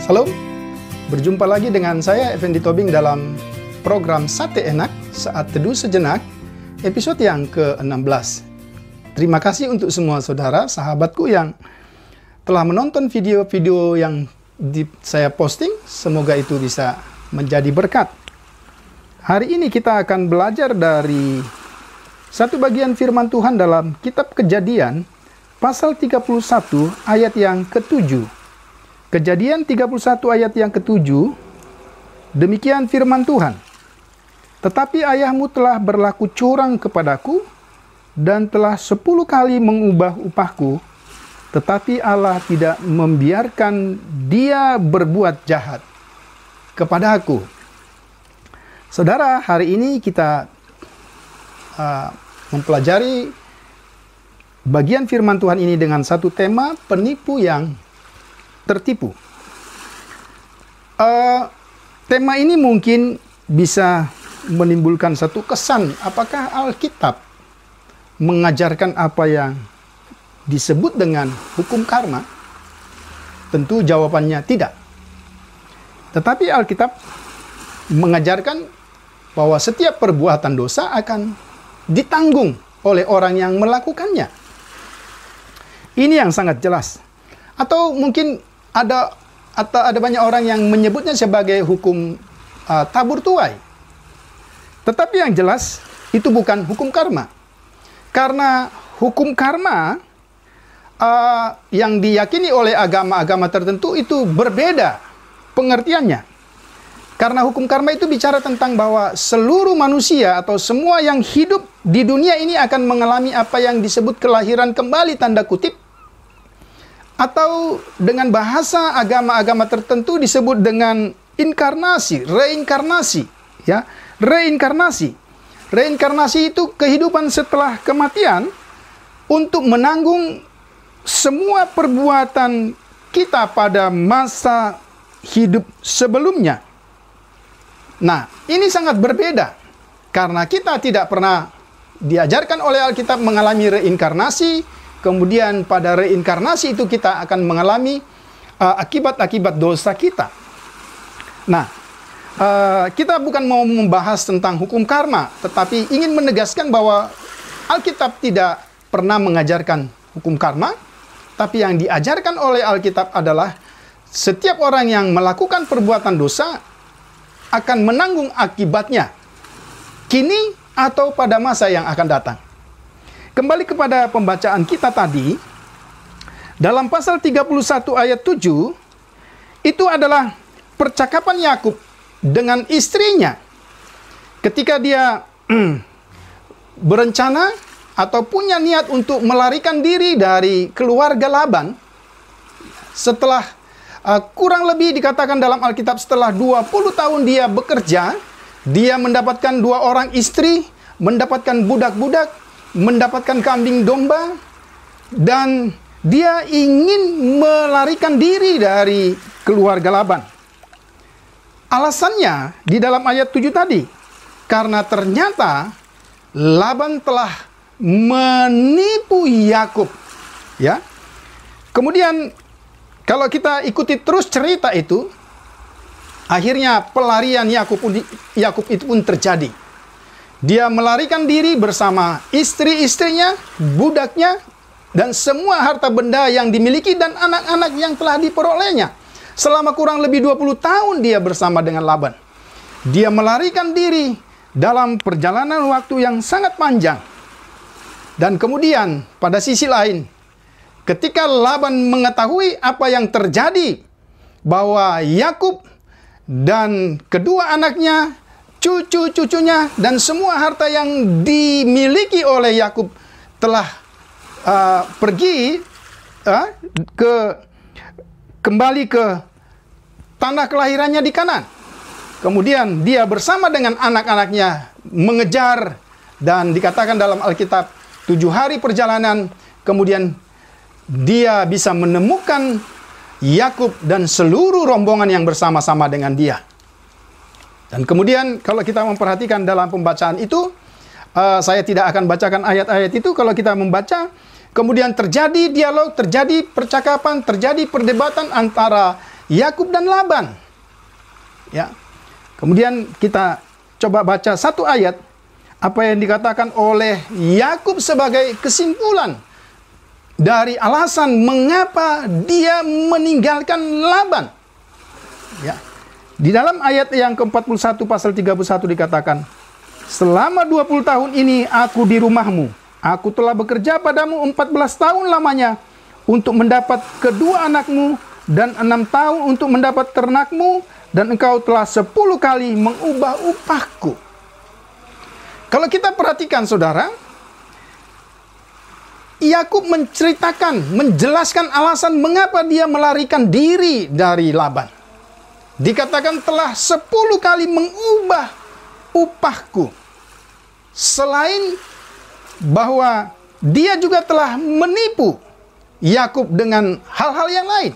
Salam, berjumpa lagi dengan saya Effendi Tobing dalam program Sate Enak, Saat Teduh Sejenak, episode yang ke-16. Terima kasih untuk semua saudara, sahabatku yang telah menonton video-video yang saya posting. Semoga itu bisa menjadi berkat. Hari ini kita akan belajar dari satu bagian firman Tuhan dalam kitab Kejadian, pasal 31 ayat yang ke-7. Kejadian 31 ayat yang ke-7, demikian firman Tuhan. Tetapi ayahmu telah berlaku curang kepadaku, dan telah 10 kali mengubah upahku, tetapi Allah tidak membiarkan dia berbuat jahat kepada aku. Saudara, hari ini kita mempelajari bagian firman Tuhan ini dengan satu tema, penipu yang tertipu. Tema ini mungkin bisa menimbulkan satu kesan, apakah Alkitab mengajarkan apa yang disebut dengan hukum karma? Tentu jawabannya tidak. Tetapi Alkitab mengajarkan bahwa setiap perbuatan dosa akan ditanggung oleh orang yang melakukannya. Ini yang sangat jelas. Atau mungkin ada banyak orang yang menyebutnya sebagai hukum tabur tuai. Tetapi yang jelas itu bukan hukum karma. Karena hukum karma yang diyakini oleh agama-agama tertentu itu berbeda pengertiannya. Karena hukum karma itu bicara tentang bahwa seluruh manusia atau semua yang hidup di dunia ini akan mengalami apa yang disebut kelahiran kembali, tanda kutip. Atau dengan bahasa agama-agama tertentu disebut dengan inkarnasi, reinkarnasi, ya, reinkarnasi. Reinkarnasi itu kehidupan setelah kematian untuk menanggung semua perbuatan kita pada masa hidup sebelumnya. Nah, ini sangat berbeda karena kita tidak pernah diajarkan oleh Alkitab mengalami reinkarnasi. Kemudian pada reinkarnasi itu kita akan mengalami akibat-akibat dosa kita. Nah, kita bukan mau membahas tentang hukum karma, tetapi ingin menegaskan bahwa Alkitab tidak pernah mengajarkan hukum karma, tapi yang diajarkan oleh Alkitab adalah setiap orang yang melakukan perbuatan dosa akan menanggung akibatnya, kini atau pada masa yang akan datang. Kembali kepada pembacaan kita tadi, dalam pasal 31 ayat 7, itu adalah percakapan Yakub dengan istrinya. Ketika dia berencana atau punya niat untuk melarikan diri dari keluarga Laban, setelah kurang lebih dikatakan dalam Alkitab setelah 20 tahun dia bekerja, dia mendapatkan 2 orang istri, mendapatkan budak-budak, mendapatkan kambing domba, dan dia ingin melarikan diri dari keluarga Laban. Alasannya di dalam ayat 7 tadi, karena ternyata Laban telah menipu Yakub, ya. Kemudian kalau kita ikuti terus cerita itu, akhirnya pelarian Yakub itu pun terjadi. Dia melarikan diri bersama istri-istrinya, budaknya, dan semua harta benda yang dimiliki dan anak-anak yang telah diperolehnya. Selama kurang lebih 20 tahun dia bersama dengan Laban. Dia melarikan diri dalam perjalanan waktu yang sangat panjang. Dan kemudian pada sisi lain, ketika Laban mengetahui apa yang terjadi, bahwa Yakub dan kedua anaknya, cucu-cucunya, dan semua harta yang dimiliki oleh Yakub telah pergi kembali ke tanah kelahirannya di Kanaan. Kemudian dia bersama dengan anak-anaknya mengejar, dan dikatakan dalam Alkitab 7 hari perjalanan, kemudian dia bisa menemukan Yakub dan seluruh rombongan yang bersama-sama dengan dia. Dan kemudian kalau kita memperhatikan dalam pembacaan itu, saya tidak akan bacakan ayat-ayat itu. Kalau kita membaca, kemudian terjadi dialog, terjadi percakapan, terjadi perdebatan antara Yakub dan Laban. Ya. Kemudian kita coba baca satu ayat apa yang dikatakan oleh Yakub sebagai kesimpulan dari alasan mengapa dia meninggalkan Laban. Ya. Di dalam ayat yang ke-41 pasal 31 dikatakan, selama 20 tahun ini aku di rumahmu, aku telah bekerja padamu 14 tahun lamanya untuk mendapat kedua anakmu dan 6 tahun untuk mendapat ternakmu, dan engkau telah 10 kali mengubah upahku. Kalau kita perhatikan saudara, Yakub menceritakan, menjelaskan alasan mengapa dia melarikan diri dari Laban. Dikatakan telah 10 kali mengubah upahku. Selain bahwa dia juga telah menipu Yakub dengan hal-hal yang lain.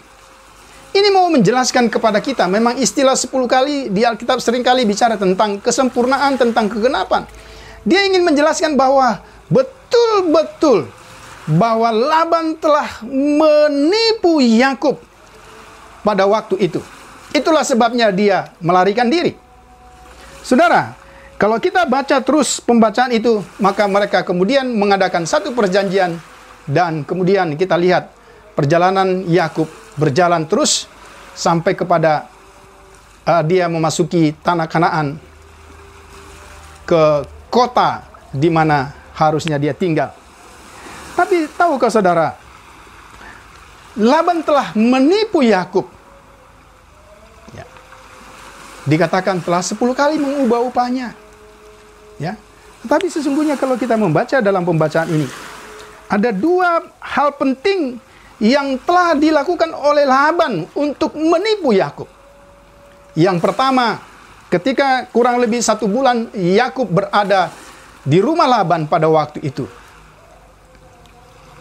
Ini mau menjelaskan kepada kita, memang istilah 10 kali di Alkitab seringkali bicara tentang kesempurnaan, tentang kegenapan. Dia ingin menjelaskan bahwa betul-betul bahwa Laban telah menipu Yakub pada waktu itu. Itulah sebabnya dia melarikan diri. Saudara, kalau kita baca terus pembacaan itu, maka mereka kemudian mengadakan satu perjanjian, dan kemudian kita lihat perjalanan Yakub berjalan terus sampai kepada dia memasuki tanah Kanaan, ke kota di mana harusnya dia tinggal. Tapi tahukah saudara, Laban telah menipu Yakub. Ya. Dikatakan telah 10 kali mengubah upahnya. Ya. Tetapi sesungguhnya kalau kita membaca dalam pembacaan ini, ada dua hal penting yang telah dilakukan oleh Laban untuk menipu Yakub. Yang pertama, ketika kurang lebih 1 bulan Yakub berada di rumah Laban pada waktu itu,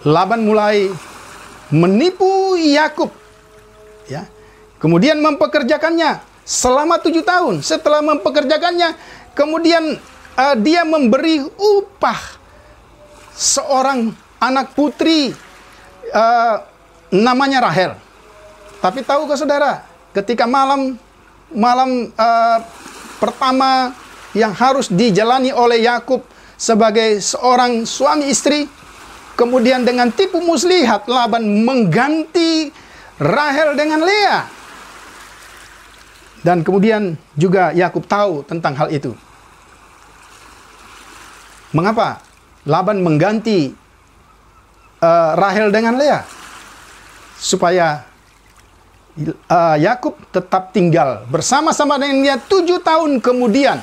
Laban mulai menipu Yakub, ya. Kemudian mempekerjakannya selama 7 tahun. Setelah mempekerjakannya, kemudian dia memberi upah seorang anak putri, namanya Rahel. Tapi tahukah saudara, ketika malam pertama yang harus dijalani oleh Yakub sebagai seorang suami istri, kemudian dengan tipu muslihat Laban mengganti Rahel dengan Lea. Dan kemudian juga Yakub tahu tentang hal itu. Mengapa Laban mengganti Rahel dengan Lea? Supaya Yakub tetap tinggal bersama-sama dengan dia 7 tahun kemudian.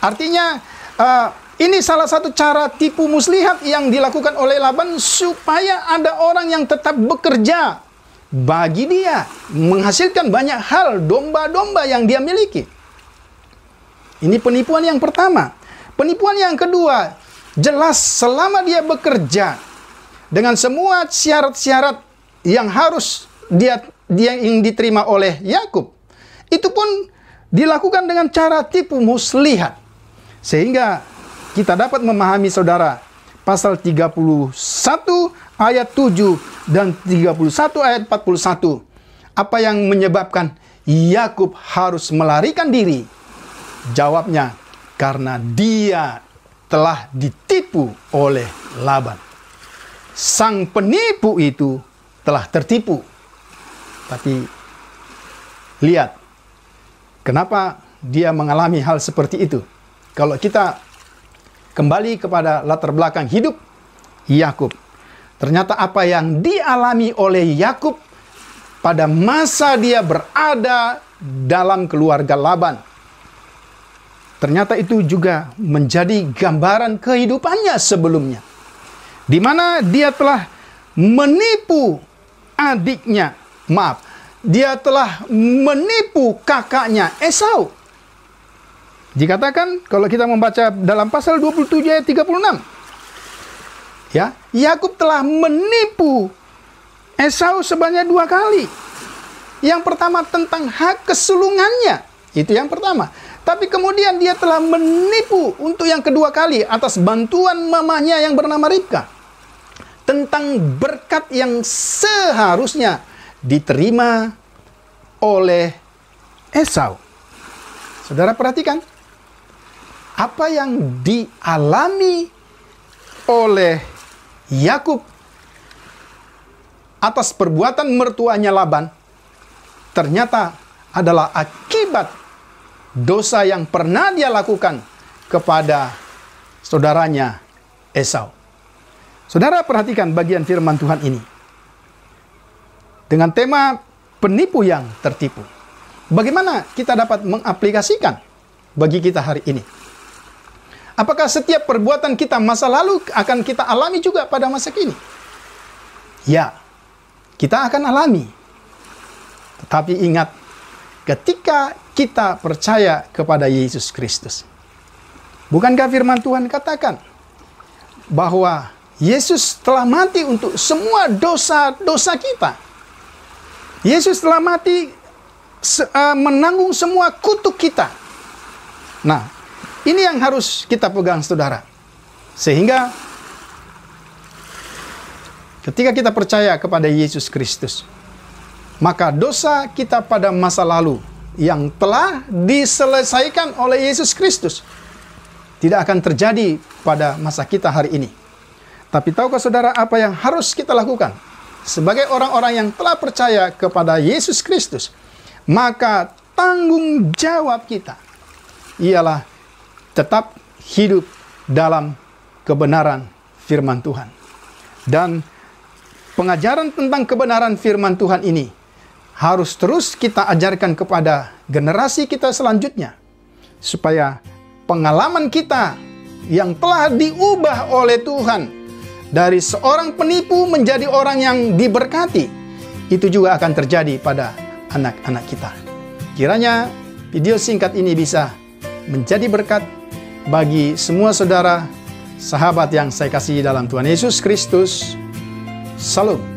Artinya ini salah satu cara tipu muslihat yang dilakukan oleh Laban supaya ada orang yang tetap bekerja bagi dia, menghasilkan banyak hal, domba-domba yang dia miliki. Ini penipuan yang pertama. Penipuan yang kedua, jelas selama dia bekerja dengan semua syarat-syarat yang harus dia yang diterima oleh Yakub, itu pun dilakukan dengan cara tipu muslihat. Sehingga kita dapat memahami saudara, pasal 31 ayat 7 dan 31 ayat 41. Apa yang menyebabkan Yakub harus melarikan diri? Jawabnya, karena dia telah ditipu oleh Laban. Sang penipu itu telah tertipu. Tapi lihat, kenapa dia mengalami hal seperti itu? Kalau kita kembali kepada latar belakang hidup Yakub, ternyata apa yang dialami oleh Yakub pada masa dia berada dalam keluarga Laban, ternyata itu juga menjadi gambaran kehidupannya sebelumnya, di mana dia telah menipu adiknya, dia telah menipu kakaknya Esau. Dikatakan kalau kita membaca dalam pasal 27 ayat 36, ya, Yakub telah menipu Esau sebanyak 2 kali. Yang pertama tentang hak kesulungannya, itu yang pertama. Tapi kemudian dia telah menipu untuk yang kedua kali atas bantuan mamanya yang bernama Ribka, tentang berkat yang seharusnya diterima oleh Esau. Saudara perhatikan, apa yang dialami oleh Yakub atas perbuatan mertuanya Laban ternyata adalah akibat dosa yang pernah dia lakukan kepada saudaranya Esau. Saudara perhatikan bagian firman Tuhan ini dengan tema penipu yang tertipu. Bagaimana kita dapat mengaplikasikan bagi kita hari ini? Apakah setiap perbuatan kita masa lalu akan kita alami juga pada masa kini? Ya, kita akan alami. Tetapi ingat, ketika kita percaya kepada Yesus Kristus, bukankah firman Tuhan katakan bahwa Yesus telah mati untuk semua dosa-dosa kita? Yesus telah mati menanggung semua kutuk kita. Nah, ini yang harus kita pegang, saudara. Sehingga ketika kita percaya kepada Yesus Kristus, maka dosa kita pada masa lalu yang telah diselesaikan oleh Yesus Kristus tidak akan terjadi pada masa kita hari ini. Tapi tahukah saudara apa yang harus kita lakukan? Sebagai orang-orang yang telah percaya kepada Yesus Kristus, maka tanggung jawab kita ialah tetap hidup dalam kebenaran firman Tuhan. Dan pengajaran tentang kebenaran firman Tuhan ini harus terus kita ajarkan kepada generasi kita selanjutnya, supaya pengalaman kita yang telah diubah oleh Tuhan dari seorang penipu menjadi orang yang diberkati, itu juga akan terjadi pada anak-anak kita. Kiranya video singkat ini bisa menjadi berkat bagi semua saudara, sahabat yang saya kasihi dalam Tuhan Yesus Kristus. Salam.